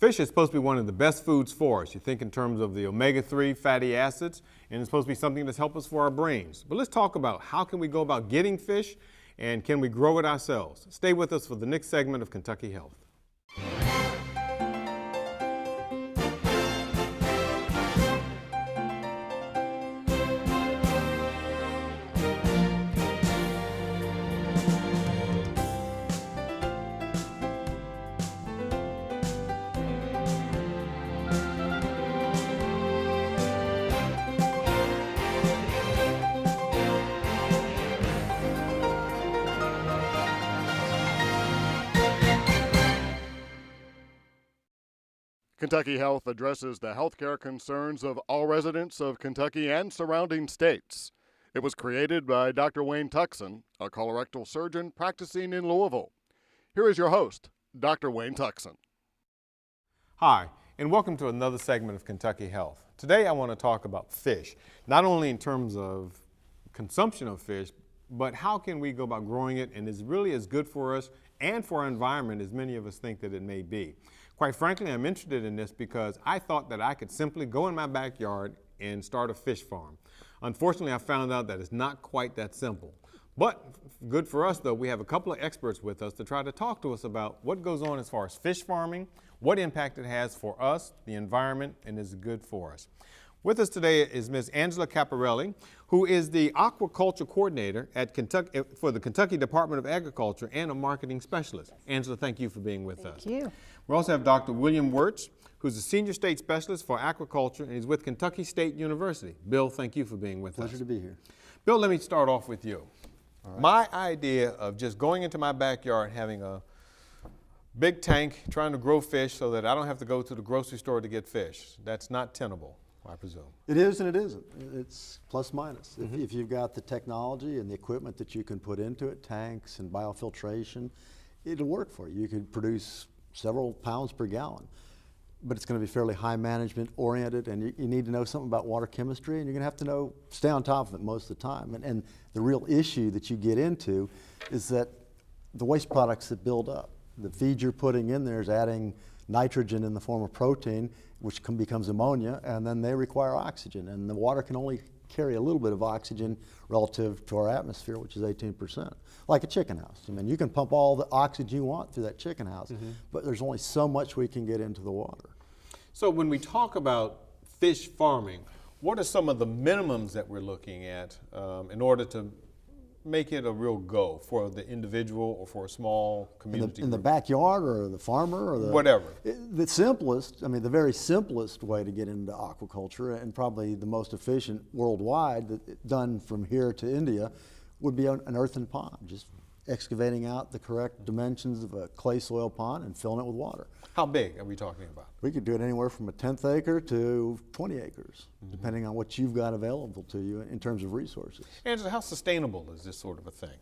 Fish is supposed to be one of the best foods for us. You think in terms of the omega-3 fatty acids, and it's supposed to be something that's helpful for our brains. But let's talk about how can we go about getting fish, and can we grow it ourselves? Stay with us for the next segment of Kentucky Health. Kentucky Health addresses the healthcare concerns of all residents of Kentucky and surrounding states. It was created by Dr. Wayne Tuckson, a colorectal surgeon practicing in Louisville. Here is your host, Dr. Wayne Tuckson. Hi, and welcome to another segment of Kentucky Health. Today I want to talk about fish, not only in terms of consumption of fish, but how can we go about growing it, and is it really as good for us and for our environment as many of us think that it may be. Quite frankly, I'm interested in this because I thought that I could simply go in my backyard and start a fish farm. Unfortunately, I found out that it's not quite that simple. But good for us, though, we have a couple of experts with us to try to talk to us about what goes on as far as fish farming, what impact it has for us, the environment, and is it good for us. With us today is Ms. Angela Caporelli, who is the Aquaculture Coordinator at for the Kentucky Department of Agriculture and a marketing specialist. Angela, thank you for being with us. Thank you. We also have Dr. William Wurts, who's the Senior State Specialist for Aquaculture, and he's with Kentucky State University. Bill, thank you for being with us. Pleasure to be here. Bill, let me start off with you. All right. My idea of just going into my backyard, having a big tank, trying to grow fish so that I don't have to go to the grocery store to get fish, that's not tenable, I presume. It is and it isn't. It's plus minus. If you've got the technology and the equipment that you can put into it, tanks and biofiltration, it'll work for you. You could produce several pounds per gallon, but it's going to be fairly high management oriented, and you need to know something about water chemistry, and you're going to have to stay on top of it most of the time. And the real issue that you get into is that the waste products that build up, the feed you're putting in there is adding nitrogen in the form of protein, which becomes ammonia, and then they require oxygen, and the water can only carry a little bit of oxygen relative to our atmosphere, which is 18%. Like a chicken house. I mean, you can pump all the oxygen you want through that chicken house, but there's only so much we can get into the water. So when we talk about fish farming, what are some of the minimums that we're looking at in order to make it a real go for the individual or for a small community in the group? backyard or the farmer or the whatever. The simplest, I mean, the very simplest way to get into aquaculture, and probably the most efficient worldwide, done from here to India, would be an earthen pond, just excavating out the correct dimensions of a clay soil pond and filling it with water. How big are we talking about? We could do it anywhere from a 1/10 acre to 20 acres, depending on what you've got available to you in terms of resources. Angela, how sustainable is this sort of a thing?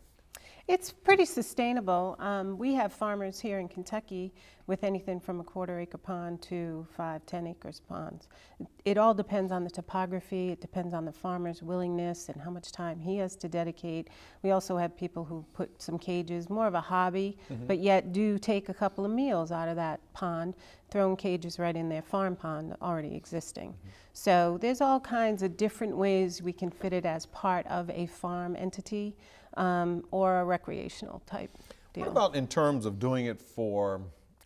It's pretty sustainable. We have farmers here in Kentucky with anything from a 1/4 acre pond to 5-10 acres ponds. It all depends on the topography. It depends on the farmer's willingness and how much time he has to dedicate. We also have people who put some cages, more of a hobby, but yet do take a couple of meals out of that pond, throwing cages right in their farm pond already existing. So there's all kinds of different ways we can fit it as part of a farm entity. Or a recreational type deal. What about in terms of doing it for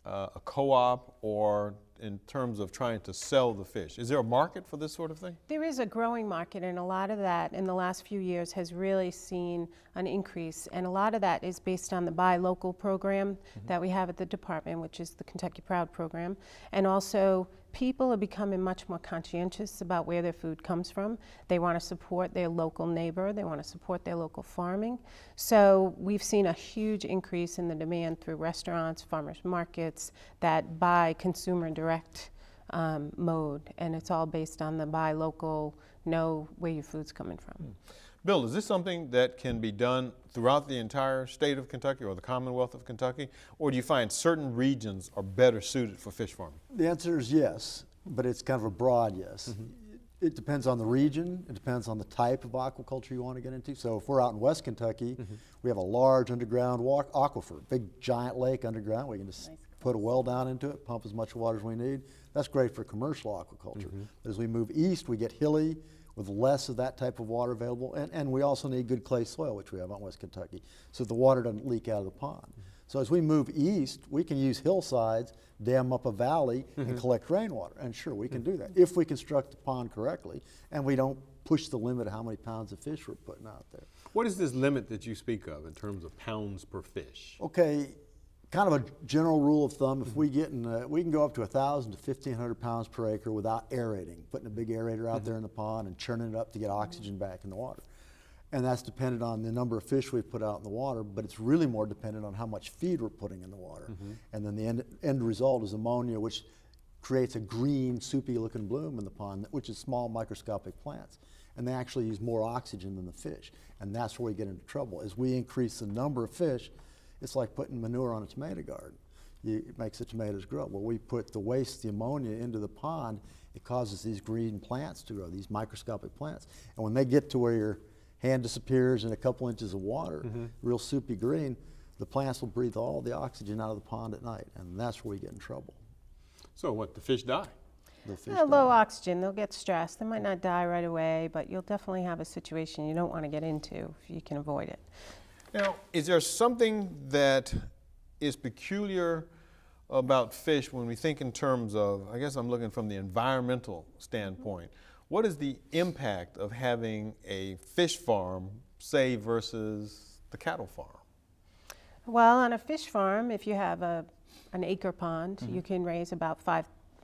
a co-op or in terms of trying to sell the fish? Is there a market for this sort of thing? There is a growing market, and a lot of that in the last few years has really seen an increase, and a lot of that is based on the Buy Local program that we have at the department, which is the Kentucky Proud program, and also people are becoming much more conscientious about where their food comes from. They want to support their local neighbor. They want to support their local farming. So we've seen a huge increase in the demand through restaurants, farmers markets that buy consumer direct mode, and it's all based on the buy local, know where your food's coming from. Bill, is this something that can be done throughout the entire state of Kentucky or the Commonwealth of Kentucky, or do you find certain regions are better suited for fish farming? The answer is yes, but it's kind of a broad yes. It depends on the region. It depends on the type of aquaculture you want to get into. So if we're out in West Kentucky, we have a large underground aquifer, big giant lake underground. We can just put a well down into it, pump as much water as we need. That's great for commercial aquaculture. But as we move east, we get hilly with less of that type of water available, and we also need good clay soil, which we have out in West Kentucky, so the water doesn't leak out of the pond. So as we move east, we can use hillsides, dam up a valley, and collect rainwater. And sure, we can do that if we construct the pond correctly, and we don't push the limit of how many pounds of fish we're putting out there. What is this limit that you speak of in terms of pounds per fish? Okay, kind of a general rule of thumb, if we get in, we can go up to 1,000 to 1,500 pounds per acre without aerating, putting a big aerator out there in the pond and churning it up to get oxygen back in the water. And that's dependent on the number of fish we put out in the water, but it's really more dependent on how much feed we're putting in the water. And then the end result is ammonia, which creates a green, soupy looking bloom in the pond, which is small microscopic plants. And they actually use more oxygen than the fish. And that's where we get into trouble. As we increase the number of fish, it's like putting manure on a tomato garden. It makes the tomatoes grow. Well, we put the waste, the ammonia, into the pond, it causes these green plants to grow, these microscopic plants. And when they get to where your hand disappears in a couple inches of water, real soupy green, the plants will breathe all the oxygen out of the pond at night, and that's where we get in trouble. So what, the fish die? The fish Low die. oxygen, they'll get stressed. They might not die right away, but you'll definitely have a situation you don't want to get into if you can avoid it. Now, is there something that is peculiar about fish when we think in terms of, I guess I'm looking from the environmental standpoint, what is the impact of having a fish farm, say, versus the cattle farm? Well, on a fish farm, if you have an acre pond, you can raise about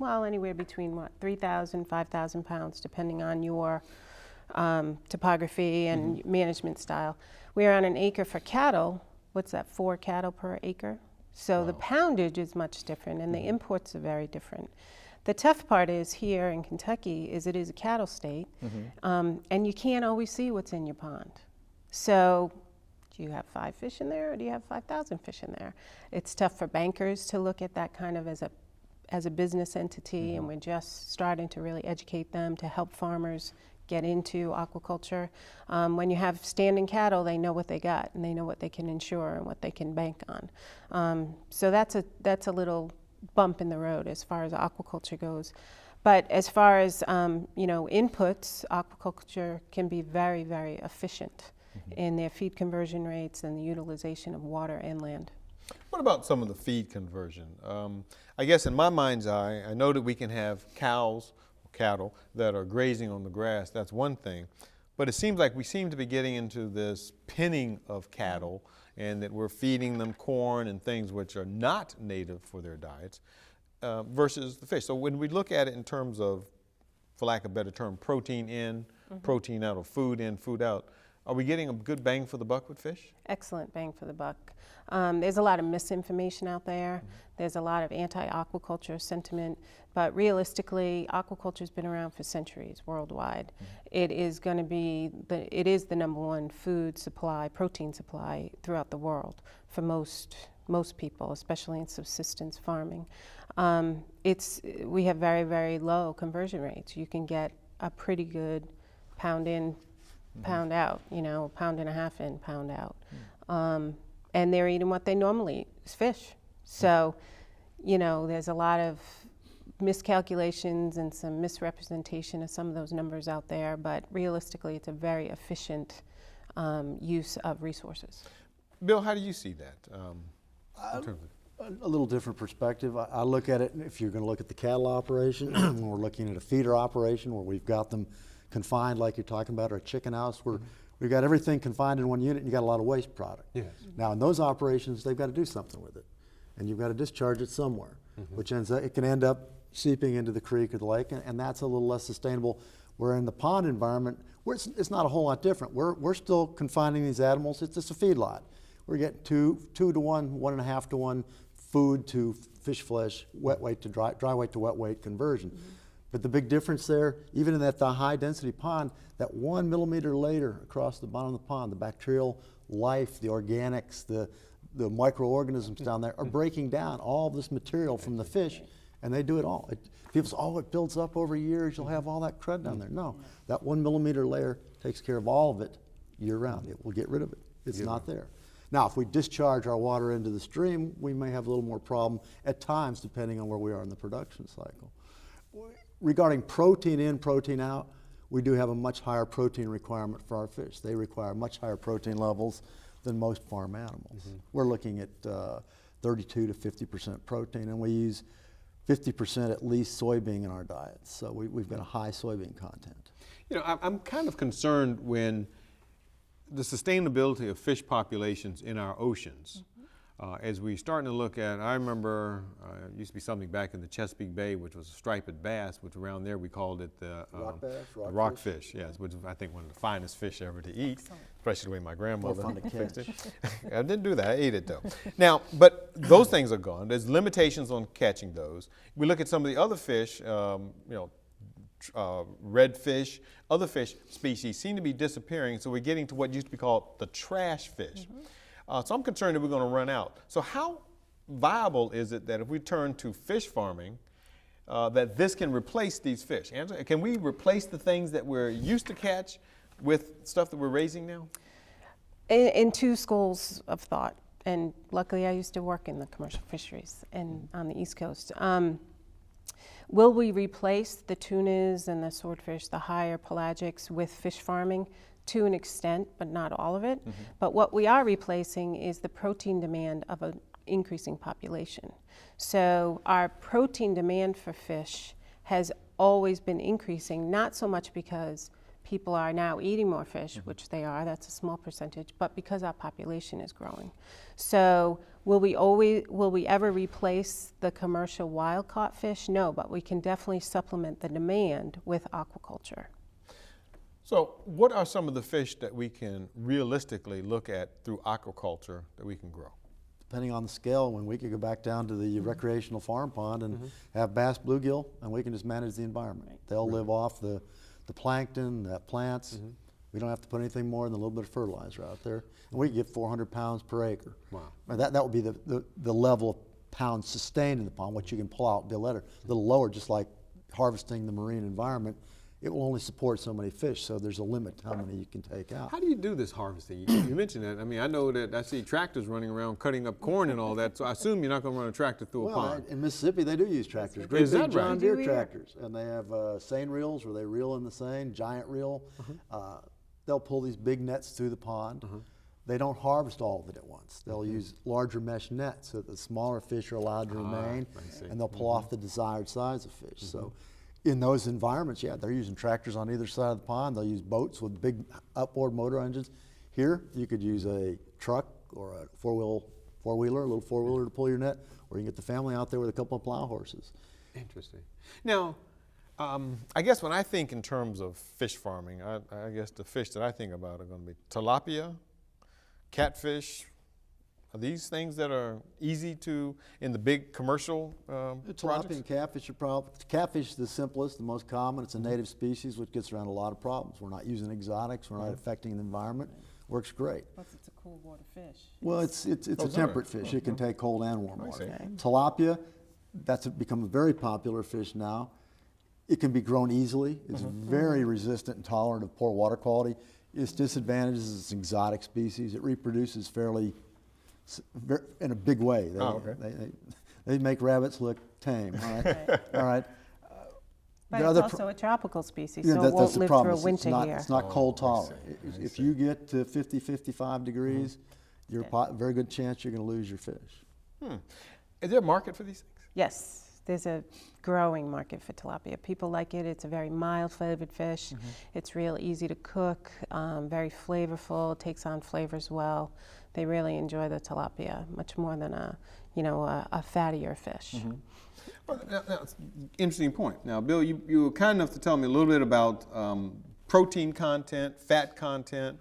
anywhere between 3,000, 5,000 pounds, depending on your topography and management style. Where on an acre for cattle, what's that, 4 cattle per acre? So the poundage is much different, and the imports are very different. The tough part is here in Kentucky is it is a cattle state, and you can't always see what's in your pond. So do you have 5 fish in there, or do you have 5,000 fish in there? It's tough for bankers to look at that kind of as a business entity, and we're just starting to really educate them to help farmers get into aquaculture. When you have standing cattle, they know what they got, and they know what they can insure and what they can bank on. So that's a little bump in the road as far as aquaculture goes. But as far as inputs, aquaculture can be very, very efficient in their feed conversion rates and the utilization of water and land. What about some of the feed conversion? I guess in my mind's eye, I know that we can have cows or cattle that are grazing on the grass. That's one thing. But it seems like we seem to be getting into this pinning of cattle, and that we're feeding them corn and things which are not native for their diets versus the fish. So when we look at it in terms of, for lack of a better term, protein in, protein out, or food in, food out, are we getting a good bang for the buck with fish? Excellent bang for the buck. There's a lot of misinformation out there. There's a lot of anti-aquaculture sentiment, but realistically, aquaculture's been around for centuries worldwide. It is going to be it is the #1 food supply, protein supply throughout the world for most people, especially in subsistence farming. We have very, very low conversion rates. You can get a pretty good pound in, pound out, a pound and a half in, pound out. And they're eating what they normally eat, is fish. So, there's a lot of miscalculations and some misrepresentation of some of those numbers out there, but realistically, it's a very efficient use of resources. Bill, how do you see that? In terms of A little different perspective. I look at it, if you're going to look at the cattle operation, when we're looking at a feeder operation where we've got them confined like you're talking about, or a chicken house, where we've got everything confined in one unit and you got a lot of waste product. Yes. Now in those operations, they've got to do something with it, and you've got to discharge it somewhere, which it can end up seeping into the creek or the lake, and that's a little less sustainable. Where in the pond environment, where it's not a whole lot different. We're still confining these animals. It's just a feedlot. We're getting 2 to 1, 1.5 to 1 food to fish flesh, wet weight to dry weight to wet weight conversion. But the big difference there, even in that high density pond, that 1 millimeter later across the bottom of the pond, the bacterial life, the organics, the microorganisms down there are breaking down all this material from the fish, and they do it all. People say, it builds up over years, you'll have all that crud down there. No, that 1 millimeter layer takes care of all of it year round. It will get rid of it. It's not there. Now, if we discharge our water into the stream, we may have a little more problem at times, depending on where we are in the production cycle. Regarding protein in, protein out, we do have a much higher protein requirement for our fish. They require much higher protein levels than most farm animals. We're looking at 32 to 50% protein, and we use 50% at least soybean in our diet. So we've got a high soybean content. You know, I'm kind of concerned when the sustainability of fish populations in our oceans. As we starting to look at, I remember it used to be something back in the Chesapeake Bay, which was a striped bass, which around there we called it the Rock bass, rockfish, yes, which is I think one of the finest fish ever to eat, especially the way my grandmother fun to fixed it. catch. I didn't do that, I ate it though. Now, but those things are gone. There's limitations on catching those. We look at some of the other fish, you know, redfish, other fish species seem to be disappearing, so we're getting to what used to be called the trash fish. So I'm concerned that we're going to run out. So how viable is it that if we turn to fish farming, that this can replace these fish? Angela, can we replace the things that we're used to catch with stuff that we're raising now? In two schools of thought, and luckily I used to work in the commercial fisheries and on the East Coast. Will we replace the tunas and the swordfish, the higher pelagics, with fish farming? To an extent, but not all of it. But what we are replacing is the protein demand of an increasing population. So our protein demand for fish has always been increasing, not so much because people are now eating more fish, which they are, that's a small percentage, but because our population is growing. So will we ever replace the commercial wild caught fish? No, but we can definitely supplement the demand with aquaculture. So what are some of the fish that we can realistically look at through aquaculture that we can grow? Depending on the scale, when we could go back down to the recreational farm pond and have bass, bluegill, and we can just manage the environment. They'll live off the plankton, the plants. We don't have to put anything more than a little bit of fertilizer out there. And we can get 400 pounds per acre. Wow. And that would be the level of pounds sustained in the pond, what you can pull out, be a little lower, just like harvesting the marine environment. It will only support so many fish, so there's a limit to how many you can take out. How do you do this harvesting? You mentioned that. I mean, I know that I see tractors running around cutting up corn and all that, so I assume you're not going to run a tractor through a pond. In Mississippi, they do use tractors. Great Is big that right? John Deere tractors. And they have seine reels where they reel in the seine, giant reel. They'll pull these big nets through the pond. They don't harvest all of it at once. They'll use larger mesh nets so that the smaller fish are allowed to remain, and they'll pull off the desired size of fish. So in those environments, yeah, they're using tractors on either side of the pond. They'll use boats with big outboard motor engines. Here, you could use a truck or a four-wheeler, a little four-wheeler to pull your net, or you can get the family out there with a couple of plow horses. Interesting. Now, I guess when I think in terms of fish farming, I guess the fish that I think about are going to be tilapia, catfish. Are these things that are easy to, in the big commercial Tilapia projects? and catfish are probably, catfish is the simplest, the most common. It's a native species, which gets around a lot of problems. We're not using exotics, we're not affecting the environment. Works great. Plus it's a cool water fish. Well, it's a temperate fish. It can take cold and warm water. see. Tilapia, that's become a very popular fish now. It can be grown easily. It's very resistant and tolerant of poor water quality. Its disadvantage is it's an exotic species. It reproduces fairly in a big way. They make rabbits look tame. All right. All right. But it's also a tropical species, so it won't live through a winter here. It's not cold tolerant. If you get to 50, 55 degrees, you're a very good chance you're going to lose your fish. Is there a market for these things? Yes, there's a growing market for tilapia. People like it. It's a very mild flavored fish. It's real easy to cook, very flavorful, takes on flavors well. They really enjoy the tilapia much more than a fattier fish. Well, now, interesting point. Now, Bill, you were kind enough to tell me a little bit about protein content, fat content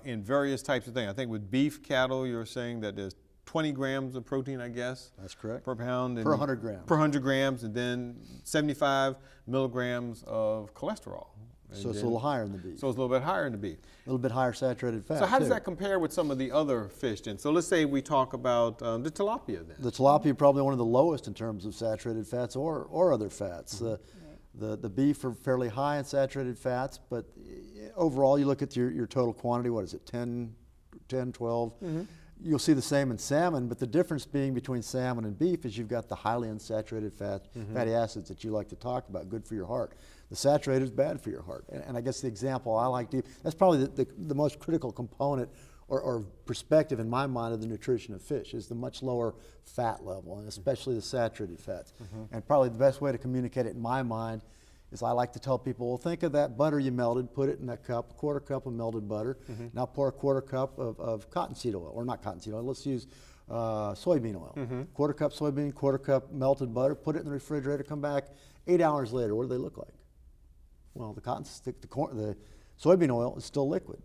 in various types of things. I think with beef cattle, you were saying that there's 20 grams of protein, I guess. That's correct. Per pound. Per 100 grams. Per 100 grams, and then 75 milligrams of cholesterol. So it's a little higher in the beef. So it's a little bit higher in the beef. A little bit higher saturated fat. So how does too. that compare with some of the other fish then? So let's say we talk about the tilapia then. The tilapia probably one of the lowest in terms of saturated fats or other fats. The beef are fairly high in saturated fats, but overall you look at your total quantity, what is it, 10 10, 12. You'll see the same in salmon, but the difference being between salmon and beef is you've got the highly unsaturated fatty acids that you like to talk about, good for your heart. The saturated is bad for your heart. And I guess the example I like to use, that's probably the most critical component or perspective in my mind of the nutrition of fish, is the much lower fat level, and especially the saturated fats. And probably the best way to communicate it in my mind is I like to tell people, well, think of that butter you melted, put it in a cup, a quarter cup of melted butter. Now pour a quarter cup of cottonseed oil, or not cottonseed oil, let's use soybean oil. Quarter cup soybean, quarter cup melted butter, put it in the refrigerator, come back 8 hours later, what do they look like? Well, the soybean oil is still liquid.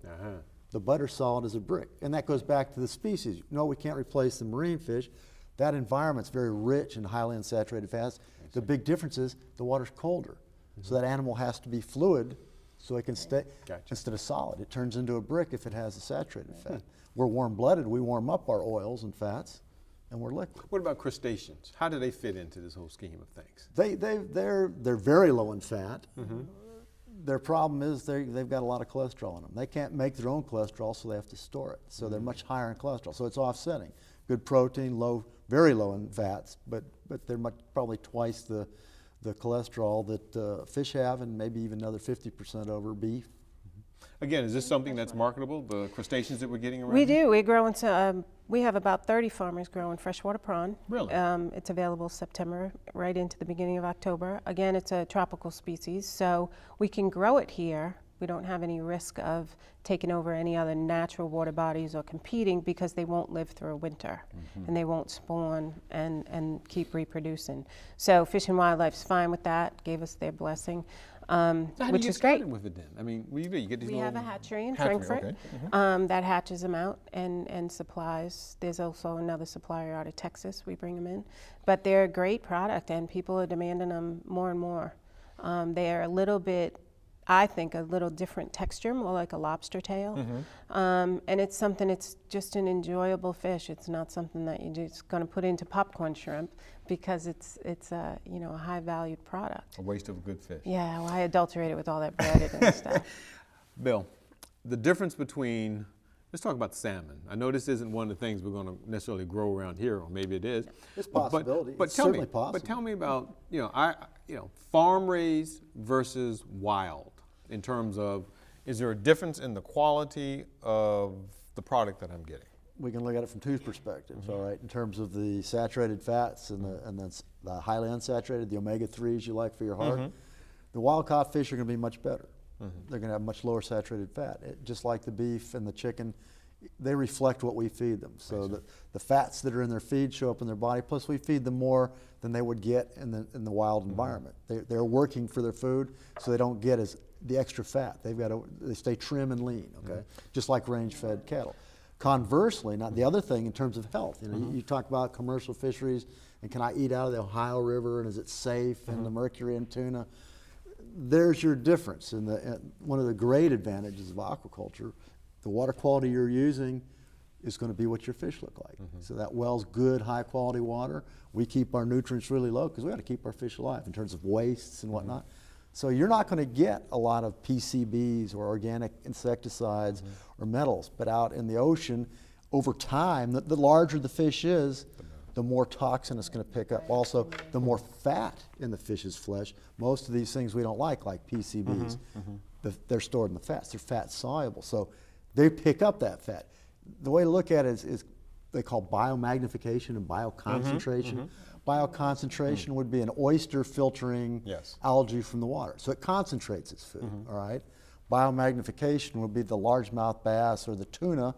The butter solid as a brick. And that goes back to the species. No, we can't replace the marine fish. That environment's very rich in highly unsaturated fats. The big difference is the water's colder. So that animal has to be fluid so it can stay, instead of solid. It turns into a brick if it has a saturated fat. We're warm-blooded. We warm up our oils and fats, and we're liquid. What about crustaceans? How do they fit into this whole scheme of things? They're very low in fat. Their problem is they've got a lot of cholesterol in them. They can't make their own cholesterol, so they have to store it. So they're much higher in cholesterol. So it's offsetting. Good protein, very low in fats, but they're probably twice the cholesterol that fish have, and maybe even another 50% over beef. Again, is this something that's marketable, the crustaceans that we're getting around? We do. We grow into, we have about 30 farmers growing freshwater prawn. Really? It's available September right into the beginning of October. Again, it's a tropical species, so we can grow it here. We don't have any risk of taking over any other natural water bodies or competing, because they won't live through a winter and they won't spawn and keep reproducing. So Fish and Wildlife's fine with that, gave us their blessing, which is great. With it then? I mean, what do you do? You get these We little have a hatchery in hatchery, Frankfurt okay. that hatches them out and supplies. There's also another supplier out of Texas. We bring them in. But they're a great product, and people are demanding them more and more. They're a little bit, I think, a little different texture, more like a lobster tail. And it's something, it's just an enjoyable fish. It's not something that you're just going to put into popcorn shrimp, because it's a, you know, a high valued product. A waste of a good fish. Yeah, well, I adulterate it with all that breaded and stuff. Bill, the difference between, let's talk about salmon. I know this isn't one of the things we're going to necessarily grow around here, or maybe it is. It's a possibility. But It's tell certainly me, possible. But tell me about, farm raised versus wild, in terms of, is there a difference in the quality of the product that I'm getting? We can look at it from two perspectives, all right, in terms of the saturated fats and the highly unsaturated, the omega-3s you like for your heart. The wild-caught fish are going to be much better. They're going to have much lower saturated fat. Just like the beef and the chicken, they reflect what we feed them. So the fats that are in their feed show up in their body, plus we feed them more than they would get in the wild environment. They're working for their food, so they don't get the extra fat. They stay trim and lean, okay? Just like range-fed cattle. Conversely, now the other thing in terms of health, you talk about commercial fisheries, and can I eat out of the Ohio River, and is it safe, and the mercury in tuna? There's your difference. And one of the great advantages of aquaculture, the water quality you're using is going to be what your fish look like. So that well's good, high quality water. We keep our nutrients really low because we got to keep our fish alive in terms of wastes and whatnot. So you're not going to get a lot of PCBs or organic insecticides or metals, but out in the ocean, over time, the larger the fish is, the more toxin it's going to pick up. Also, the more fat in the fish's flesh. Most of these things we don't like PCBs, they're stored in the fats. They're fat soluble, so they pick up that fat. The way to look at it is they call biomagnification and bioconcentration. Bioconcentration would be an oyster filtering algae from the water. So it concentrates its food, all right? Biomagnification would be the largemouth bass or the tuna,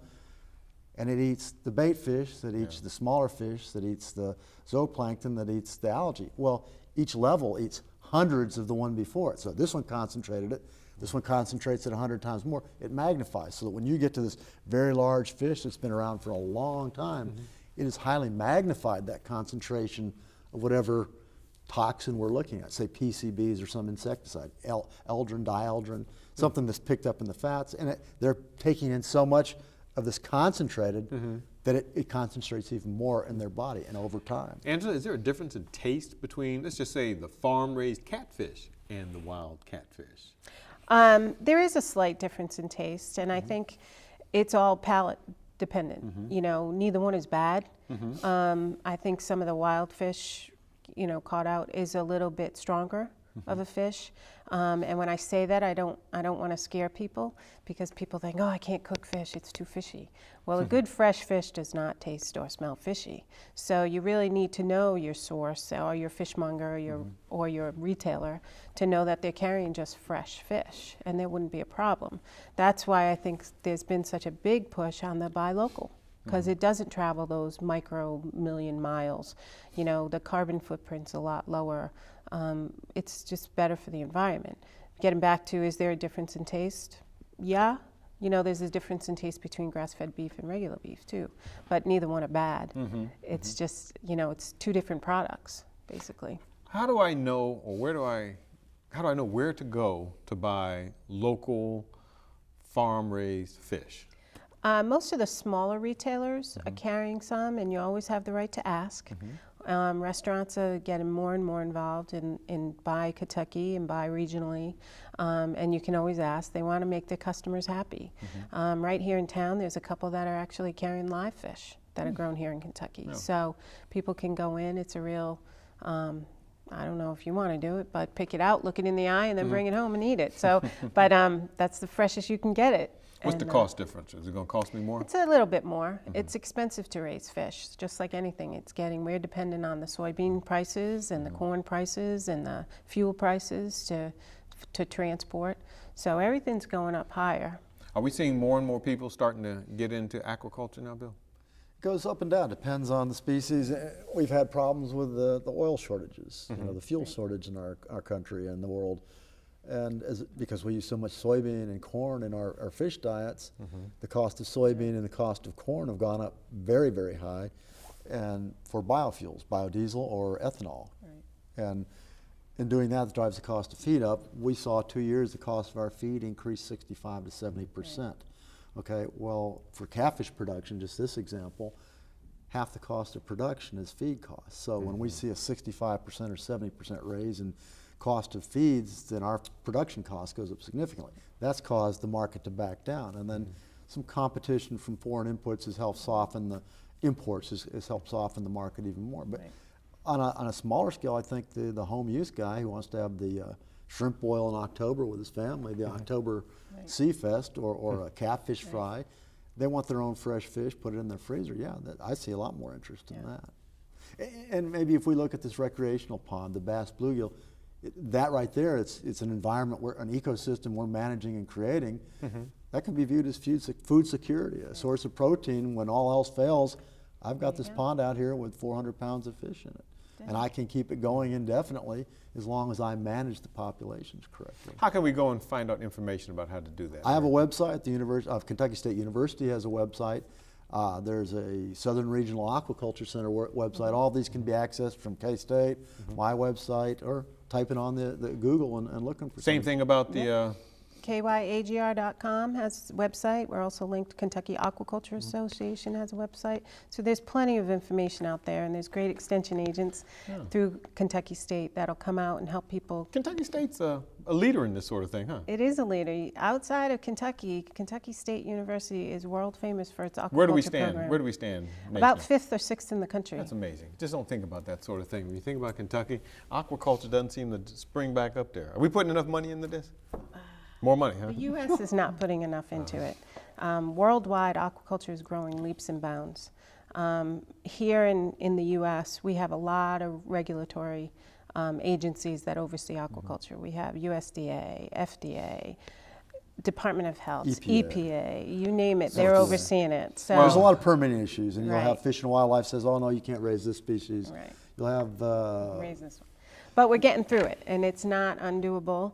and it eats the bait fish, that eats the smaller fish, that eats the zooplankton, that eats the algae. Well, each level eats hundreds of the one before it. So this one concentrated it. This one concentrates it 100 times more. It magnifies, so that when you get to this very large fish that's been around for a long time, it is highly magnified, that concentration of whatever toxin we're looking at, say PCBs or some insecticide, eldrin, dieldrin, something that's picked up in the fats, and they're taking in so much of this concentrated that it concentrates even more in their body and over time. Angela, is there a difference in taste between, let's just say, the farm-raised catfish and the wild catfish? There is a slight difference in taste, and I think it's all palate dependent. You know, neither one is bad. I think some of the wild fish, you know, caught out is a little bit stronger of a fish. And when I say that, I don't want to scare people, because people think, oh, I can't cook fish, it's too fishy. Well, a good fresh fish does not taste or smell fishy. So you really need to know your source, or your fishmonger, or your retailer, to know that they're carrying just fresh fish, and there wouldn't be a problem. That's why I think there's been such a big push on the buy local, because it doesn't travel those micro-million miles. You know, the carbon footprint's a lot lower. It's just better for the environment. Getting back to, is there a difference in taste? Yeah. You know, there's a difference in taste between grass-fed beef and regular beef too, but neither one are bad. It's just, you know, it's two different products, basically. How do I know, or how do I know where to go to buy local farm-raised fish? Most of the smaller retailers are carrying some, and you always have the right to ask. Restaurants are getting more and more involved in buy Kentucky and buy regionally, and you can always ask. They want to make their customers happy. Right here in town, there's a couple that are actually carrying live fish that are grown here in Kentucky. So people can go in. It's a real, I don't know if you want to do it, but pick it out, look it in the eye, and then bring it home and eat it. So, but that's the freshest you can get it. What's the cost difference? Is it going to cost me more? It's a little bit more. It's expensive to raise fish, just like anything. We're dependent on the soybean prices and the corn prices and the fuel prices to transport. So everything's going up higher. Are we seeing more and more people starting to get into aquaculture now, Bill? It goes up and down, depends on the species. We've had problems with the oil shortages, you know, the fuel shortage in our country and the world. And because we use so much soybean and corn in our fish diets, the cost of soybean and the cost of corn have gone up very, very high, and for biofuels, biodiesel or ethanol. And in doing that, it drives the cost of feed up. We saw 2 years the cost of our feed increase 65 to 70%. Okay, well, for catfish production, just this example, half the cost of production is feed costs. So when we see a 65% or 70% raise in cost of feeds, then our production cost goes up significantly. That's caused the market to back down. And then some competition from foreign inputs has helped soften the imports, has helped soften the market even more. But on a smaller scale, I think the home use guy who wants to have the shrimp boil in October with his family, the October Sea Fest, or a catfish fry, they want their own fresh fish, put it in their freezer. Yeah, I see a lot more interest in that. And maybe if we look at this recreational pond, the bass bluegill, that right there, it's an environment, an ecosystem we're managing and creating. That can be viewed as food security, a source of protein. When all else fails, I've got this pond out here with 400 pounds of fish in it. And I can keep it going indefinitely as long as I manage the populations correctly. How can we go and find out information about how to do that? I have a website. Kentucky State University has a website. There's a Southern Regional Aquaculture Center website. All these can be accessed from K-State, my website, or typing on the Google and looking for Same thing about the... KYAGR.com has a website. We're also linked. Kentucky Aquaculture Association has a website. So there's plenty of information out there, and there's great extension agents through Kentucky State that'll come out and help people. Kentucky State's a leader in this sort of thing, huh? It is a leader. Outside of Kentucky, Kentucky State University is world famous for its aquaculture Where do we stand? program. Where do we stand? About 5th or 6th in the country. That's amazing. Just don't think about that sort of thing. When you think about Kentucky, aquaculture doesn't seem to spring back up there. Are we putting enough money into this? More money, huh? The U.S. is not putting enough into it. Worldwide, aquaculture is growing leaps and bounds. Here in the U.S., we have a lot of regulatory agencies that oversee aquaculture. We have USDA, FDA, Department of Health, EPA, you name it, they're overseeing it. So there's a lot of permitting issues, and you'll have Fish and Wildlife says, oh no, you can't raise this species. You'll have raise this one. But we're getting through it, and it's not undoable.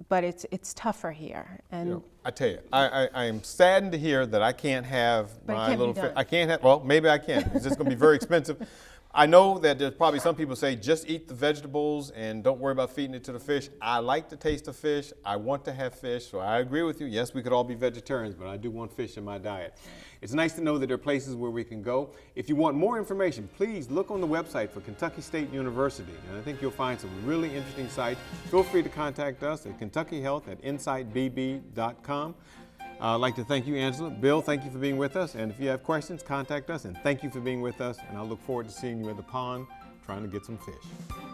But it's tougher here. And you know, I tell you, I am saddened to hear that I can't have my little fish. I can't have, well, maybe I can. It's just going to be very expensive. I know that there's probably some people say just eat the vegetables and don't worry about feeding it to the fish. I like the taste of fish. I want to have fish, so I agree with you. Yes, we could all be vegetarians, but I do want fish in my diet. It's nice to know that there are places where we can go. If you want more information, please look on the website for Kentucky State University, and I think you'll find some really interesting sites. Feel free to contact us at KentuckyHealth@insightbb.com. I'd like to thank you, Angela. Bill, thank you for being with us. And if you have questions, contact us. And thank you for being with us. And I look forward to seeing you at the pond trying to get some fish.